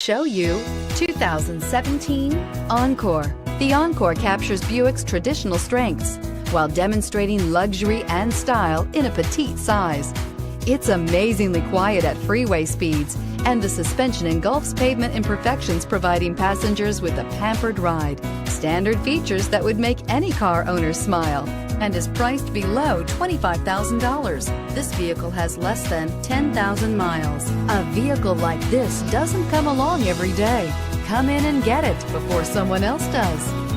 Show you 2017 Encore. The Encore captures Buick's traditional strengths while demonstrating luxury and style in a petite size. It's amazingly quiet at freeway speeds, and the suspension engulfs pavement imperfections, providing passengers with a pampered ride. Standard features that would make any car owner smile, and is priced below $25,000. This vehicle has less than 10,000 miles. A vehicle like this doesn't come along every day. Come in and get it before someone else does.